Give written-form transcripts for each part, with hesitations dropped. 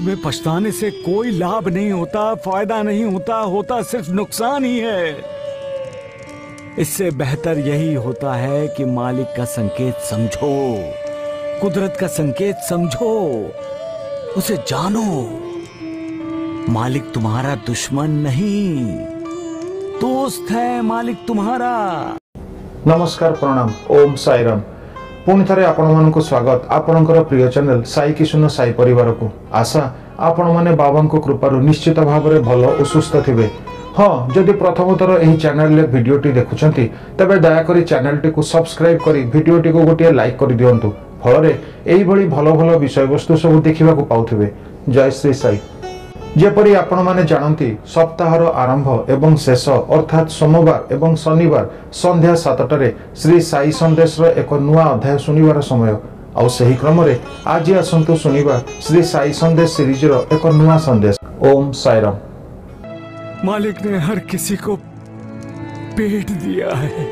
में पछताने से कोई लाभ नहीं होता, फायदा नहीं होता, होता सिर्फ नुकसान ही है। इससे बेहतर यही होता है कि मालिक का संकेत समझो, कुदरत का संकेत समझो, उसे जानो। मालिक तुम्हारा दुश्मन नहीं, दोस्त है मालिक तुम्हारा। नमस्कार, प्रणाम, ओम साईराम। पुणी थे आपण मानक स्वागत आपणकर प्रिय चैनल साई किशुन साई परिवार को। आशा आपण माने बाबा को कृपारु निश्चित भाव में भल और सुस्थ थे। हाँ, जदि प्रथम थर यह चैनल भिडियोटी देखुंत तेज दयाकोरी चैनल टी को सब्सक्राइब करी भिडियोटी को गोटे लाइक कर दिंतु। फल यही भल भल विषय वस्तु सब देखा पाउथिबे। जय श्री साई। जेपरी आपण माने जानती सप्ताहर आरंभ एवं शेष अर्थात सोमवार एवं शनिवार संध्या 7टारे श्री साई संदेश एक नुआ अध्याय सुनिबार समय। आउ सही क्रम रे आज आसंतु सुनिबा श्री साई संदेश सीरीज रो एक नुआ संदेश। ओम साईराम। मालिक ने हर किसी को पेट दिया है,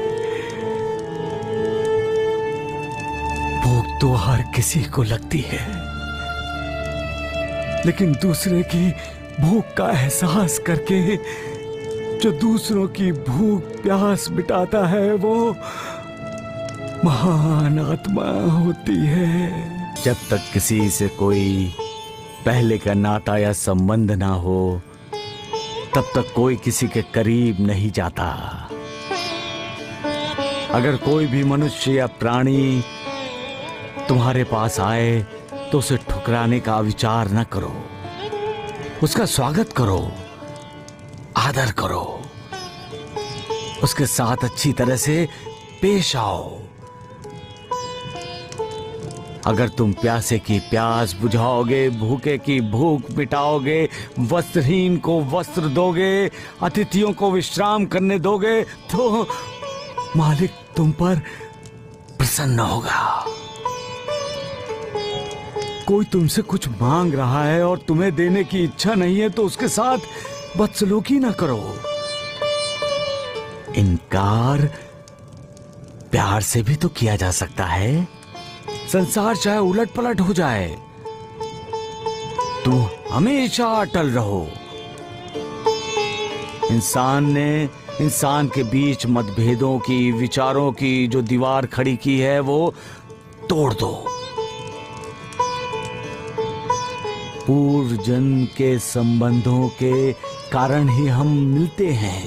भूख तो हर किसी को लगती है, लेकिन दूसरे की भूख का एहसास करके जो दूसरों की भूख प्यास मिटाता है वो महान आत्मा होती है। जब तक किसी से कोई पहले का नाता या संबंध ना हो तब तक कोई किसी के करीब नहीं जाता। अगर कोई भी मनुष्य या प्राणी तुम्हारे पास आए तो उसे ठुकराने का विचार न करो, उसका स्वागत करो, आदर करो, उसके साथ अच्छी तरह से पेश आओ। अगर तुम प्यासे की प्यास बुझाओगे, भूखे की भूख मिटाओगे, वस्त्रहीन को वस्त्र दोगे, अतिथियों को विश्राम करने दोगे तो मालिक तुम पर प्रसन्न होगा। कोई तुमसे कुछ मांग रहा है और तुम्हें देने की इच्छा नहीं है तो उसके साथ बदसलूकी ना करो। इनकार प्यार से भी तो किया जा सकता है। संसार चाहे उलट पलट हो जाए, तुम हमेशा अटल रहो। इंसान ने इंसान के बीच मतभेदों की, विचारों की जो दीवार खड़ी की है वो तोड़ दो। पूर्व जन्म के संबंधों के कारण ही हम मिलते हैं।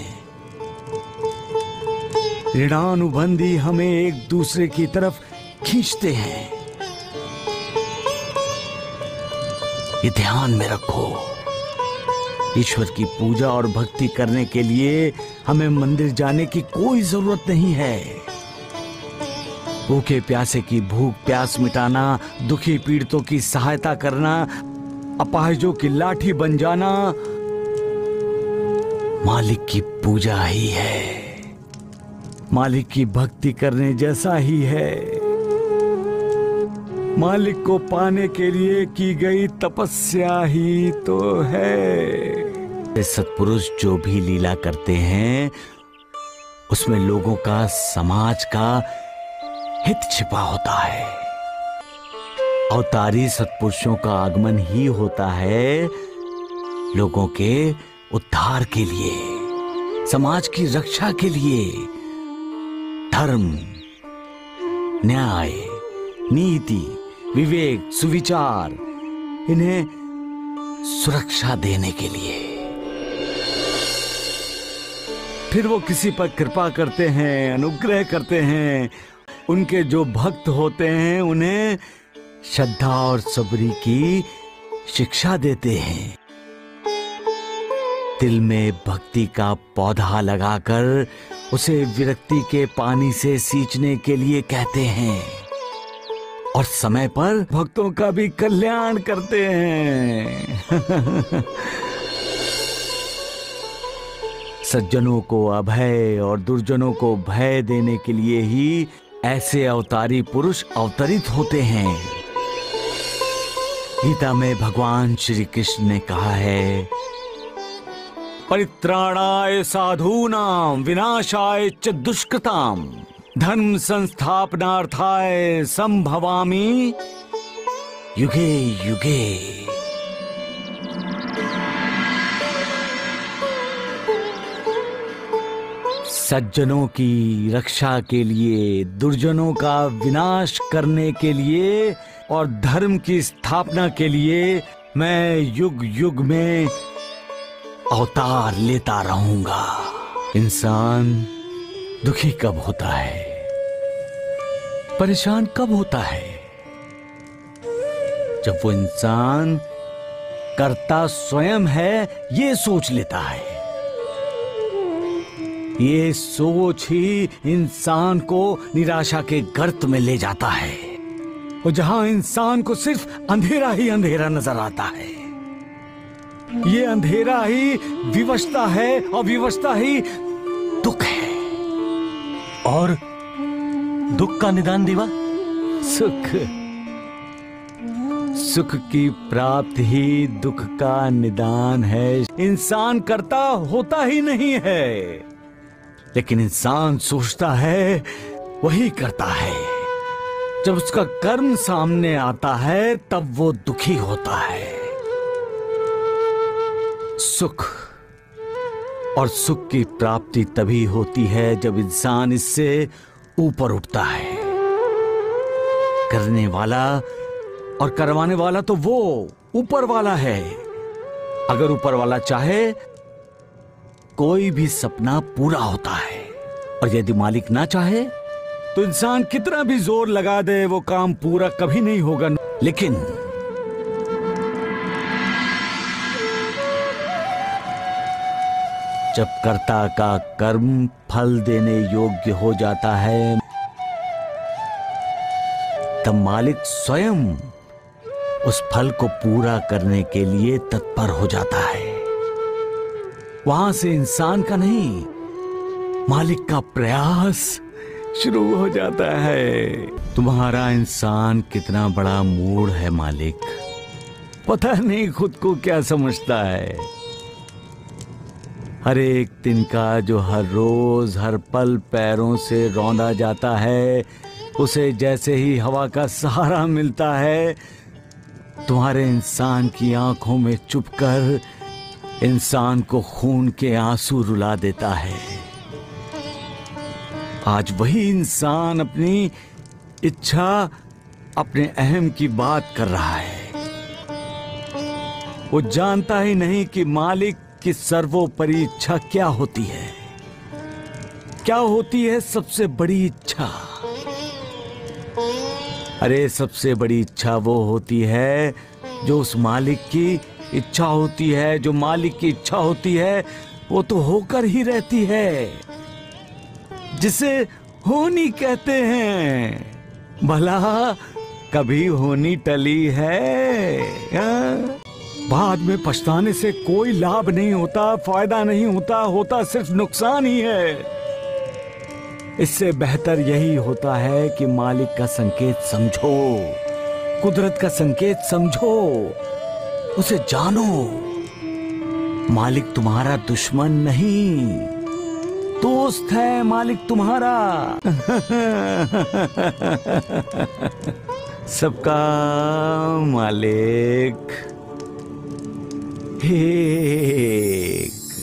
ऋणानुबंधी हमें एक दूसरे की तरफ खींचते हैं। ये ध्यान में रखो। ईश्वर की पूजा और भक्ति करने के लिए हमें मंदिर जाने की कोई जरूरत नहीं है। भूखे प्यासे की भूख प्यास मिटाना, दुखी पीड़ितों की सहायता करना, अपाहिजों की लाठी बन जाना मालिक की पूजा ही है, मालिक की भक्ति करने जैसा ही है। मालिक को पाने के लिए की गई तपस्या ही तो है। सत्पुरुष जो भी लीला करते हैं उसमें लोगों का, समाज का हित छिपा होता है। अवतारी सत्पुरुषों का आगमन ही होता है लोगों के उद्धार के लिए, समाज की रक्षा के लिए। धर्म, न्याय, नीति, विवेक, सुविचार, इन्हें सुरक्षा देने के लिए। फिर वो किसी पर कृपा करते हैं, अनुग्रह करते हैं। उनके जो भक्त होते हैं उन्हें श्रद्धा और सबरी की शिक्षा देते हैं। दिल में भक्ति का पौधा लगाकर उसे विरक्ति के पानी से सींचने के लिए कहते हैं और समय पर भक्तों का भी कल्याण करते हैं। सज्जनों को अभय और दुर्जनों को भय देने के लिए ही ऐसे अवतारी पुरुष अवतरित होते हैं। गीता में भगवान श्री कृष्ण ने कहा है, परित्राणाय साधूनां विनाशाय च दुष्कृतां धर्म संस्थापनार्थाय संभवामि युगे युगे। सज्जनों की रक्षा के लिए, दुर्जनों का विनाश करने के लिए और धर्म की स्थापना के लिए मैं युग युग में अवतार लेता रहूंगा। इंसान दुखी कब होता है, परेशान कब होता है? जब वो इंसान कर्ता स्वयं है ये सोच लेता है। ये सोच ही इंसान को निराशा के गर्त में ले जाता है, और जहां इंसान को सिर्फ अंधेरा ही अंधेरा नजर आता है। ये अंधेरा ही विवशता है और विवशता ही दुख है। और दुख का निदान दीवा? सुख। सुख की प्राप्ति ही दुख का निदान है। इंसान करता होता ही नहीं है, लेकिन इंसान सोचता है वही करता है। जब उसका कर्म सामने आता है तब वो दुखी होता है। सुख और सुख की प्राप्ति तभी होती है जब इंसान इससे ऊपर उठता है। करने वाला और करवाने वाला तो वो ऊपर वाला है। अगर ऊपर वाला चाहे कोई भी सपना पूरा होता है, और यदि मालिक ना चाहे तो इंसान कितना भी जोर लगा दे वो काम पूरा कभी नहीं होगा। लेकिन जब कर्ता का कर्म फल देने योग्य हो जाता है तब मालिक स्वयं उस फल को पूरा करने के लिए तत्पर हो जाता है। वहां से इंसान का नहीं, मालिक का प्रयास शुरू हो जाता है। तुम्हारा इंसान कितना बड़ा मूढ़ है मालिक, पता नहीं खुद को क्या समझता है। हर एक दिन का जो हर रोज हर पल पैरों से रौंदा जाता है, उसे जैसे ही हवा का सहारा मिलता है, तुम्हारे इंसान की आंखों में चुपकर इंसान को खून के आंसू रुला देता है। आज वही इंसान अपनी इच्छा, अपने अहम की बात कर रहा है। वो जानता ही नहीं कि मालिक की सर्वोपरि इच्छा क्या होती है। क्या होती है सबसे बड़ी इच्छा? अरे सबसे बड़ी इच्छा वो होती है जो उस मालिक की इच्छा होती है। जो मालिक की इच्छा होती है वो तो होकर ही रहती है, जिसे होनी कहते हैं। भला कभी होनी टली है? बाद में पछताने से कोई लाभ नहीं होता, फायदा नहीं होता, होता सिर्फ नुकसान ही है। इससे बेहतर यही होता है कि मालिक का संकेत समझो, कुदरत का संकेत समझो, उसे जानो। मालिक तुम्हारा दुश्मन नहीं, दोस्त है मालिक तुम्हारा। सबका मालिक एक।